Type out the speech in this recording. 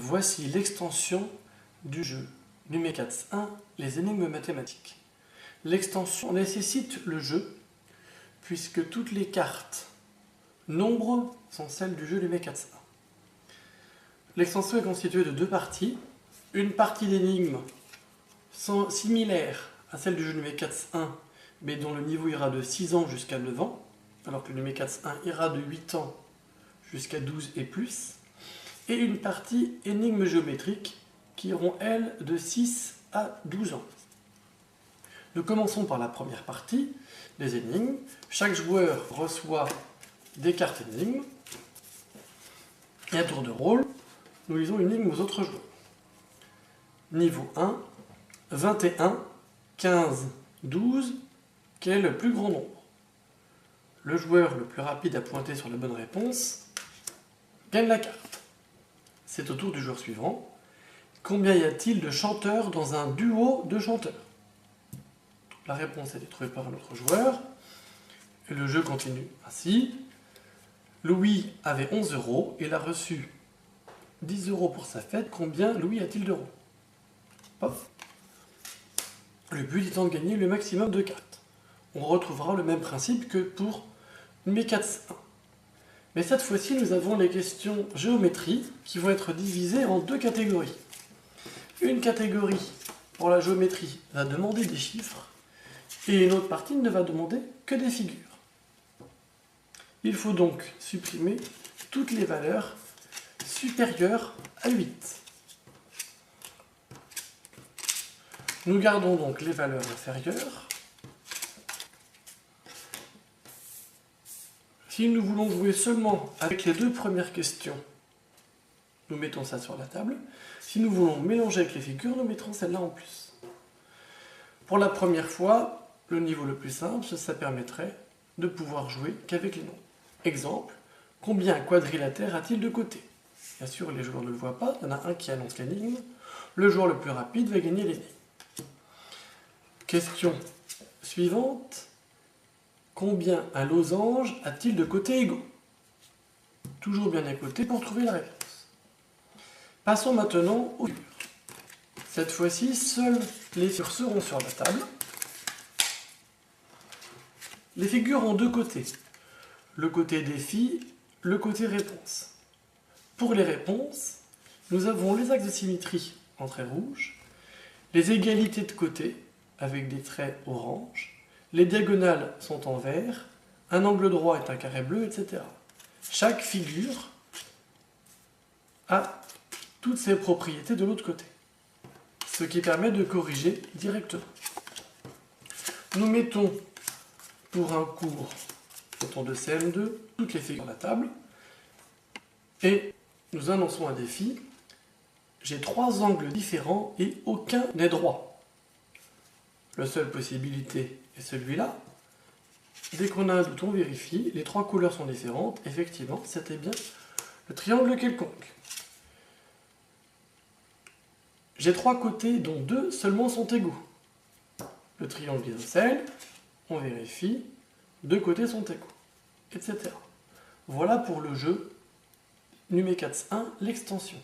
voici l'extension du jeu Numecats 1, les énigmes mathématiques. L'extension nécessite le jeu, puisque toutes les cartes nombres sont celles du jeu Numecats 1. L'extension est constituée de deux parties. Une partie d'énigmes similaire à celle du jeu Numecats 1, mais dont le niveau ira de 6 ans jusqu'à 9 ans, alors que le Numecats 1 ira de 8 ans jusqu'à 12 et plus, et une partie énigmes géométriques qui iront, elles, de 6 à 12 ans. Nous commençons par la première partie, les énigmes. Chaque joueur reçoit des cartes énigmes, et à tour de rôle, nous lisons une énigme aux autres joueurs. Niveau 1, 21, 15, 12, quel est le plus grand nombre? Le joueur le plus rapide à pointer sur la bonne réponse gagne la carte. C'est au tour du joueur suivant. Combien y a-t-il de chanteurs dans un duo de chanteurs? La réponse a été trouvée par un autre joueur. Et le jeu continue ainsi. Louis avait 11 €, il a reçu 10 € pour sa fête. Combien Louis a-t-il d'euros? Pof. Le but étant de gagner le maximum de cartes. On retrouvera le même principe que pour Numecats 1. Mais cette fois-ci, nous avons les questions géométrie qui vont être divisées en deux catégories. Une catégorie pour la géométrie va demander des chiffres et une autre partie ne va demander que des figures. Il faut donc supprimer toutes les valeurs supérieures à 8. Nous gardons donc les valeurs inférieures. Si nous voulons jouer seulement avec les deux premières questions, nous mettons ça sur la table. Si nous voulons mélanger avec les figures, nous mettrons celle-là en plus. Pour la première fois, le niveau le plus simple, ça permettrait de pouvoir jouer qu'avec les nombres. Exemple, combien un quadrilatère a-t-il de côtés? Bien sûr, les joueurs ne le voient pas, il y en a un qui annonce l'énigme. Le joueur le plus rapide va gagner l'énigme. Question suivante. Combien un losange a-t-il de côtés égaux? Toujours bien à côté pour trouver la réponse. Passons maintenant aux figures. Cette fois-ci, seules les figures seront sur la table. Les figures ont deux côtés. Le côté défi, le côté réponse. Pour les réponses, nous avons les axes de symétrie en traits rouges, les égalités de côté avec des traits orange, les diagonales sont en vert, un angle droit est un carré bleu, etc. Chaque figure a toutes ses propriétés de l'autre côté, ce qui permet de corriger directement. Nous mettons pour un cours de CM2 toutes les figures sur la table et nous annonçons un défi. J'ai 3 angles différents et aucun n'est droit. La seule possibilité est celui-là. Dès qu'on a un doute, on vérifie. Les 3 couleurs sont différentes. Effectivement, c'était bien le triangle quelconque. J'ai 3 côtés dont 2 seulement sont égaux. Le triangle isocèle, on vérifie. 2 côtés sont égaux, etc. Voilà pour le jeu Numecats 1, l'extension.